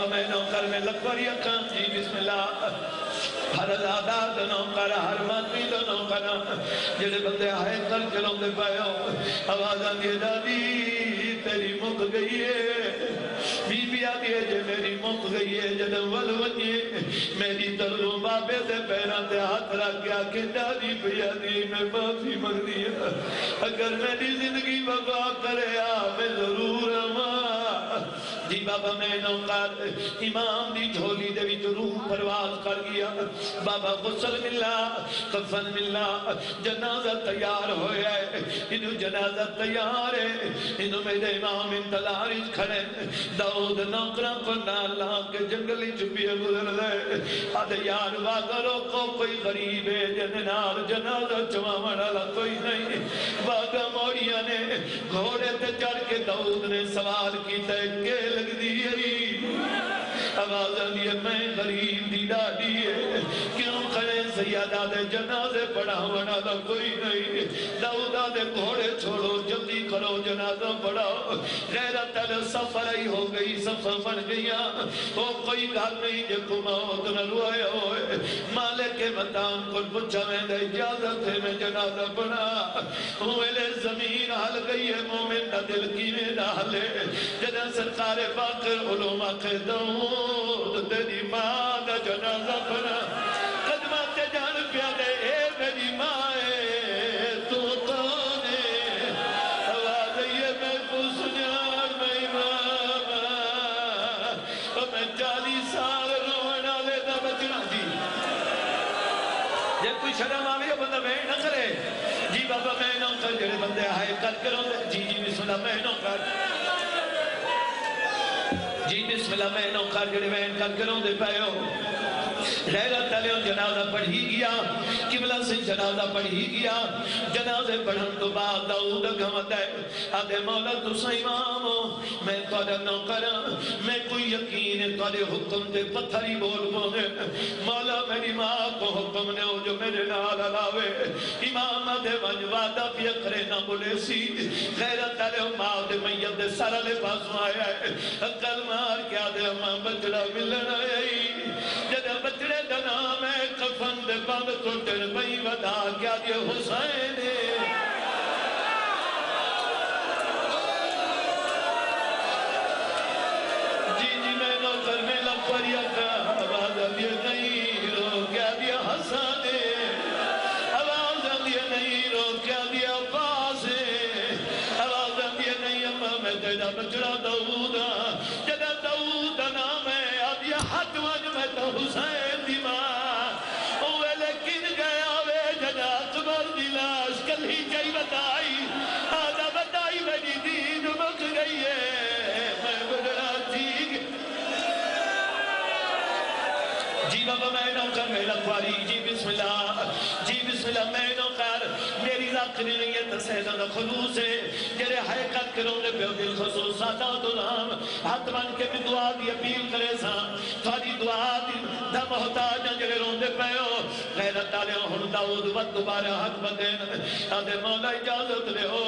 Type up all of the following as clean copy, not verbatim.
میں نوکر میں لکوری اکھاں جی بسم اللہ ہر زادہ دا نوکر ہر مادمی دا نوکر جڑے بندے آئے کر چلوں دے پائے ہو آوازاں دی دادی تیری مک گئی ہے بی بی آدھی ہے جے میری مک گئی ہے جدم ولونیے میری ترلوں بابے دے پیران دے ہاتھ رکھ گیا کہ دادی بھیا دی میں معافی مانگ دیا اگر میری زندگی وفا کرے میں ضرور ماں جی بابا میں نوکر امام دی جھولی دے وچ روح پرواز کر گیا بابا غسل ملا کفن ملا جنازہ تیار ہویا ہے انہوں جنازہ تیار ہے انہوں میرے امام انتظار اس کھڑے داؤد نوکران کو نالا کے جنگلی چپیے گزر دے آدھے یار واگروں کو کوئی غریب ہے جنال جنازہ چمامڑا کوئی نہیں باغا موڑیاں نے گھوڑے تے چڑھ کے داؤد نے سوال کی تے کہ لگ دی آوازاں دی میں غریب دی ڈاڈی ہے کیوں کھڑے سیادہ دے جنازے پڑھا وڑا دا کوئی نہیں داؤدہ دے گھوڑے چھوڑو جلدی کرو جنازہ پڑھاؤ غیرت علی سفر ہی ہو گئی سفر بن گیا وہ کوئی گھر نہیں جے کو موت نہ روئے ہوئے مالک مطان کو پچھا میں دے اجازت ہے میں جنازہ پڑھا ہوئے زمین حل گئی ہے مومن دا دل کی میں ڈالے جنہ سرکار باقر علومہ کے دعوت تیری ماں دا جنازہ پڑھا قدمات جان پیا دے اے میری ماں ہے تو کون ہے آواز یہ میں پوسنیار میں امام اور میں 40 سال رونا لیتا بچنا جی جب کوئی شرم آوے بندہ میں نہ کرے جی بابا میں نہ کر جڑے بندے آئے کر کروں جی جی بسم اللہ میں نہ کر جی بسم اللہ میں نہ کر جڑے میں کر کروں دے پائے ہو غیرت علیہ جنازہ پڑھی گیا قبلہ سے جنازہ پڑھی گیا جنازے پڑھن تو بعد داؤد گھمت ہے آدھے مولا تو سا امام ہو میں توڑا نوکر میں کوئی یقین ہے توڑے حکم دے پتھری بول بولے مولا میری ماں کو حکم نے ہو جو میرے نال علاوے امام آدھے وجوادہ بھی اکھرے نہ بولے سی غیرت علیہ ماں دے میت دے سارا لے پاسوں آیا ہے اکل مار کیا دے امام بچڑا ملن آئی جدہ بچڑے دا نام ہے کفن دے بند ٹوٹر بھئی ودا کیا دے حسین جی جی میں نوکر میں لپریا کا آواز دیا نہیں رو کیا دیا حسن آواز دیا نہیں رو کیا دیا عباس آواز دیا نہیں اما میں تیرا بچڑا داؤد جدہ داؤد دا نام ہے آدیا حد وج میں تو حسین دی ماں اوے لیکن گیا وے جدہ اکبر دی لاش کل ہی جائی بتائی آدھا بتائی میری دین مک گئی ہے میں بڑا ٹھیک جی بابا میں نوکر میں لکواری جی بسم اللہ جی بسم اللہ میں نوکر میری ذات کرنے نہیں ہے تسہیدہ خلوص ہے جرے حقیقت کروں نے بیو دل خصوص ساتھ دلام ہاتھ بن کے بھی دعا دی اپیل کرے سا تھوڑی دعا دی دا محتاج جرے رون دے پہو غیرت آلے ہن داؤد وقت دوبارہ حق بدین آدھے مولا اجازت لے ہو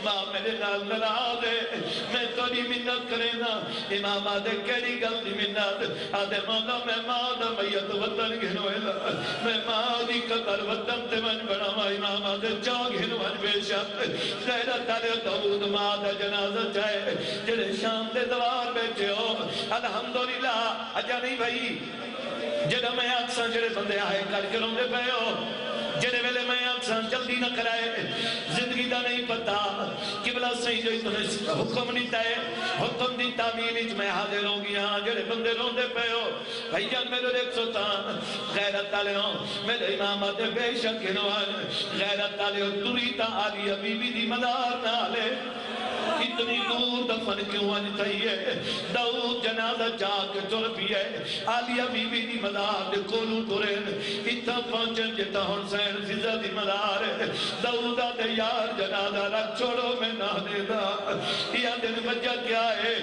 ماں میرے نال نراز ہے میں توڑی منت کرے نا امام آدھے کیڑی گل دی منت آدھے مولا میں ماں دا میت وطن گھنوئے میں ماں دی قبر وطن تے من بڑا ماں امام آدھے چاہ گھنوئے بے شک غیرت آلے داؤد ماں دا جنازہ چاہے جڑے شام دے دوار بیٹھے ہو الحمدللہ اجا نہیں بھائی جڑا میں اکسان جڑے بندے آئے کر کے رون دے پہے ہو جڑے ویلے میں اکسان جلدی نہ کرائے زندگی دا نہیں پتا قبلہ صحیح جو اتنے حکم نہیں تائے حکم دی تعمیل اچ میں حاضر ہوں گیا جڑے بندے رون دے پہے ہو بھائی جان میرے دیکھ سلطان غیرت آلے ہوں میرے امام آتے بے شک ہنوان غیرت آلے ہوں دوریتا آلی حبیبی دی مدار نہ آلے اتنی دور دفن کیوں آج چاہیے داؤد جنازہ جا کے چل پیے آلیہ بی بی دی مدار دے کولو ٹورین اتنا پہنچن جتا حسین فضا دی مدار داؤدہ دے یار جنازہ رکھ چھوڑو میں نہ دے دا یا دن بجا کیا ہے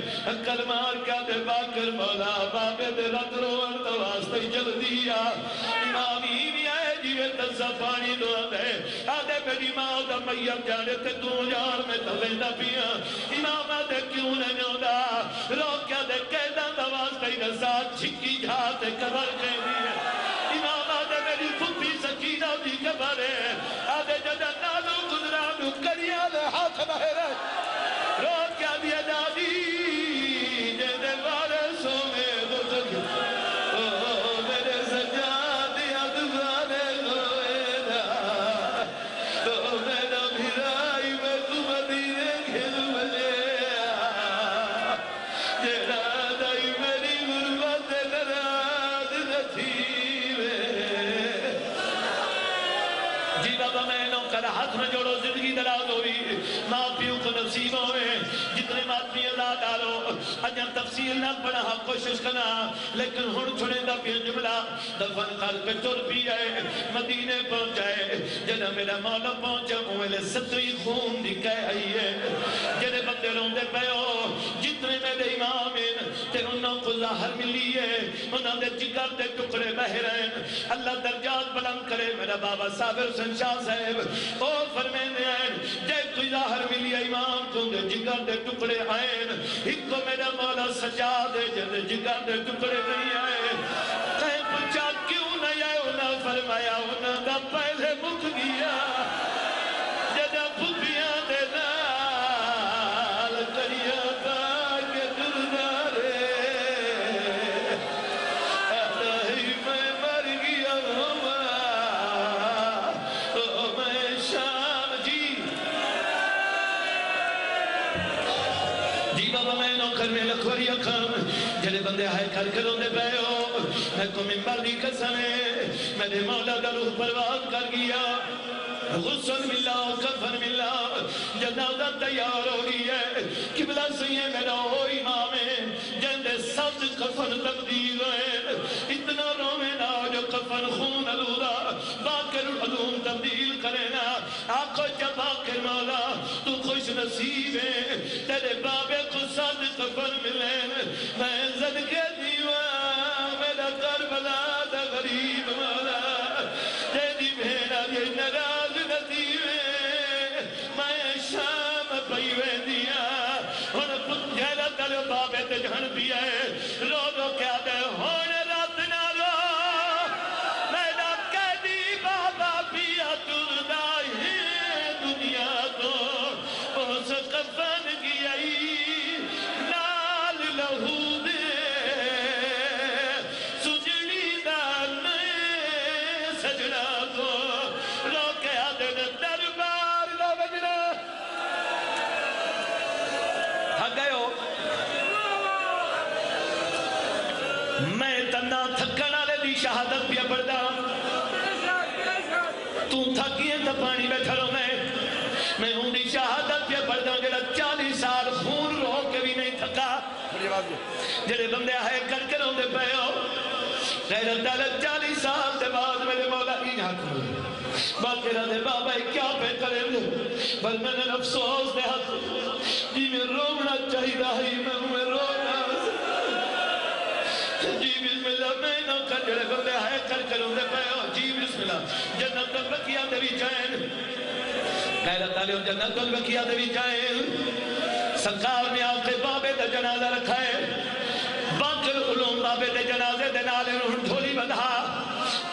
کلمار کیا دے باکر مولا بابے دے رت روان تو واسطے جل دیا امامی بھی آئے جیوے تسا پانی دو دے آدھے آدھے میری ماں دا میت جانے تے تو جان میں دویندہ پیا امام آدھے کیوں نہیں ہوتا روکیا دے قیدہ دواز تئی رسات چھکی جھاتے قبر قیدی ہے امام آدھے میری پھپی سکینہ دی قبر ہے آدھے جدہ نالو گزرانو کریا دے ہاتھ بہرے روکیا دیا دادی جدے بارے سو میں گزر میرے سجاد یاد بانے ہوئے دا تو میرا بھرائی میں تو مدینے گھر ملے جیڑا دائی میری غربت نراز نتیوے جی بابا میں نو کر ہاتھ میں جوڑو زندگی دراز ہوئی ماں پیوں کو نصیب ہوئے جتنے مادمی اللہ ڈالو اجھا تفصیل نہ پڑھا کوشش کرنا لیکن ہن چھڑے دا پیا جملہ دفن کر کے تر بھی آئے مدینے پہنچائے جنہ میرا مولا پہنچا اوہلے ستوی خون دی کہہ آئی ہے جنہ بندے روندے پہ ہو جتنے میرے امام ہیں تے انہوں کو ظاہر ملی ہے انہوں نے جگر دے ٹکڑے بہ رہے ہیں اللہ درجات بلند کرے میرا بابا صابر حسین شاہ صاحب او فرمینے ہیں جے کوئی ظاہر ملی ہے امام کو دے جگر دے ٹکڑے آئیں ایک کو میرا مولا سجا دے جدے جگر دے ٹکڑے نہیں آئے کہیں پوچھا کیوں نہیں آئے انہوں فرمایا انہوں دا پہلے مک گیا جدہ پھپیاں دے نال کریا باگ دردارے ادھائی میں مر گیا ہوا او میں شام جی بابا میں نوکر میں لکھوری اکھام جلے بندے آئے کر کروں دے پہ ہو میں کو منبر دی قسمیں میرے مولا دا روح پرواز کر گیا غسل ملا کفن ملا جنازہ تیار ہو رہی ہے قبلہ سیئے میرا ہو امام ہے جندے سب کفن تبدیل ہوئے اتنا رومینا جو کفن خون علودہ باکر علوم تبدیل کرینا آنکھو جب باکر مولا تو خوش نصیب ہے تیرے بابے کو ساتھ کفن ملیں میں زد کے دیوان میرا کربلا دا غریب مولا تیری بھیڑا یہ نراز نصیب ہے میں شام پہیوے دیا ان پتجھیرہ تلو بابے تے جھن پیا ہے رو رو کیا دے ہونے رات نہ رو میرا قیدی بابا پیا تردہ ہی دنیا کو اس کفن کی آئی لال لہو دے سجڑی دانے سجڑا کو رو کیا دے دربار لو بجنا تھک گئے ہو میں تنہ تھکنا لے دی شہادت پیا پڑھدا تو تھکیے تا پانی بیٹھا رو میں ہوں دی شہادت پیا پڑھدا جڑا 40 سال خون رو کے بھی نہیں تھکا جڑے بندے آئے کر کے روندے پہ ہو غیرت دالت 40 سال دے بعد میرے مولا ہی ہاتھ ملے باقی رہا دے بابا کیا پہ کریں دے بل میں نے افسوس دے ہاتھ جی میں رومنا چاہی رہی میں رونا جی بسم اللہ میں نہ کر جڑے بندے آئے کر کے روندے پہ ہو جی بسم اللہ جنت البقیہ دے بھی جائیں غیرت دالت جنت البقیہ دے بھی جائیں سرکار نے آپ کے بابے دا جنازہ رکھا ہے باقر علوم بابے دے جنازے دے نالے روح ڈھولی بدھا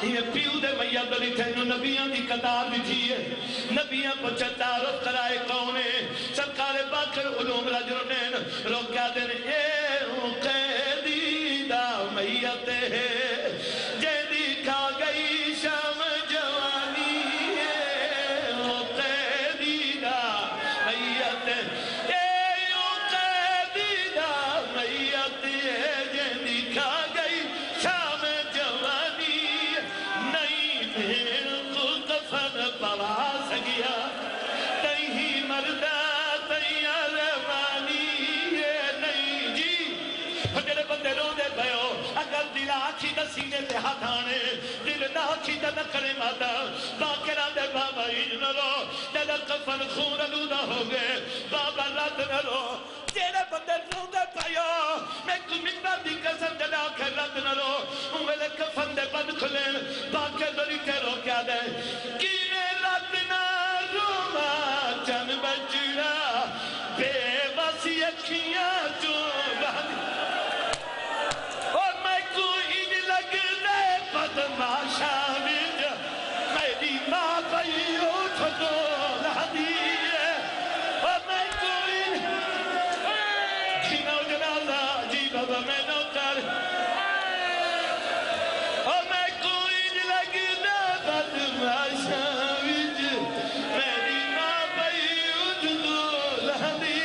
یہ پیو دے میاں دلی تھے جو نبیاں دی قطار بھی تھی ہے نبیاں کو تعارف کرائے کونے سرکار باقر علوم رجلنین روکیا دن اے قیدی دا میت ہے جیدی کھا گئی شام جوانی ہے قیدی دا میت ہے دل آکھی دا سینے تے ہاتھ آنے دل نہ آکھی دا نہ کرے مادا باکرہ دے بابا ہی نہ رو جدہ کفن خون علودہ ہو گئے بابا رات نہ رو تیرے بندے رو دے پائیو میں کو منبر دی قسم جدا کے رات نہ رو انہوں کفن دے بند کھلیں باکر دلی تے رو کیا دے کینے رات نہ بھائی اٹھ تو لہدی اور میں کوئی جینا جنازہ جی بابا میں نوکر اور میں کوئی لگی نہ بدماشا وچ میری ماں بھائی اٹھ تو لہدی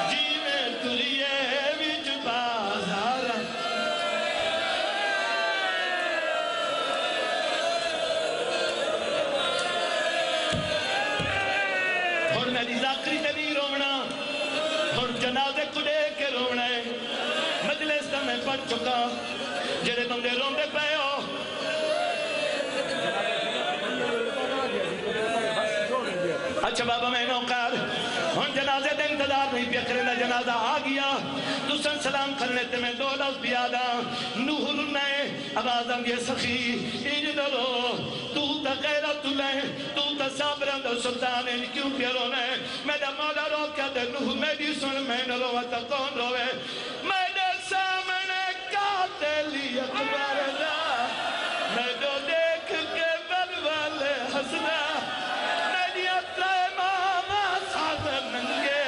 جی میں تریے وچ بازار میری ذاکری تے نہیں رونا اور جنازے کو دے کے رونا ہے مجلس تا میں پڑھ چکا جڑے بندے روندے پئے ہو اچھا بابا میں نوکر ہن جنازے دے انتظار نہیں پیا کرے جنازہ آ گیا تسن سلام کرنے تے میں دو لفظ بیادا نوح رنے آواز آنگے سخی انج درو تو تا غیرت لے تو تا صابران دا سلطان ان کیوں پیا رونے میرا مولا رو کیا دے نوح میری سن میں نہ رو تا کون روے میرے سامنے قاتلی اکبر دا میں جو دیکھ کے بلوالے حسنا میری اطلاع ماما ساز ننگے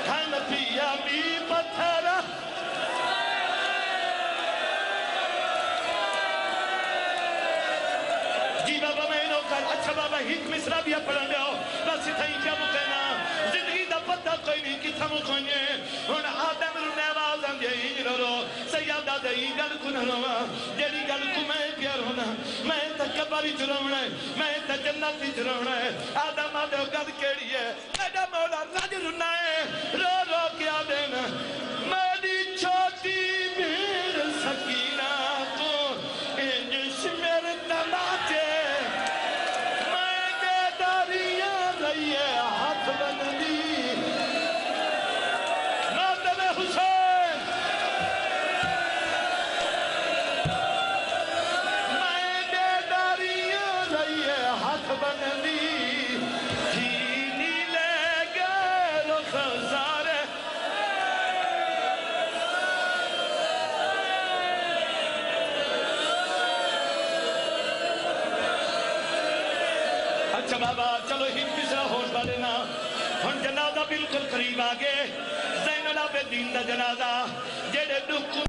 کھن پیا بھی پتھر جی بابا میں نوکر اچھا بابا ہیت مصرہ بھی پڑھن دیو بس اتھائی کیا مکینا زندگی دا پتہ کوئی نہیں کتھا مکھوئنے ہن آدم رونے آواز آنگے ہی رو سیادہ دے ہی گل کو نہ روا جیڑی گل کو میں پیار ہونا میں تکبری چرونا ہے میں تجنتی چرونا ہے آدم آدھو گل کیڑی ہے میرا مولا رج رونا ہے رو رو کیا دینا میری چھوٹی بھیڑ سکینہ کو انجش میرے تماچے میں دے داریاں رہیے ہاتھ بندی نادم حسین میں دے داریاں رہیے ہاتھ بندی جینی لے گئے رخ سارے اچھا بابا چلو ہی کسرا ہوش والے نا ہن جنازہ بالکل قریب آگے زین العابدین دا جنازہ جیڑے دکھ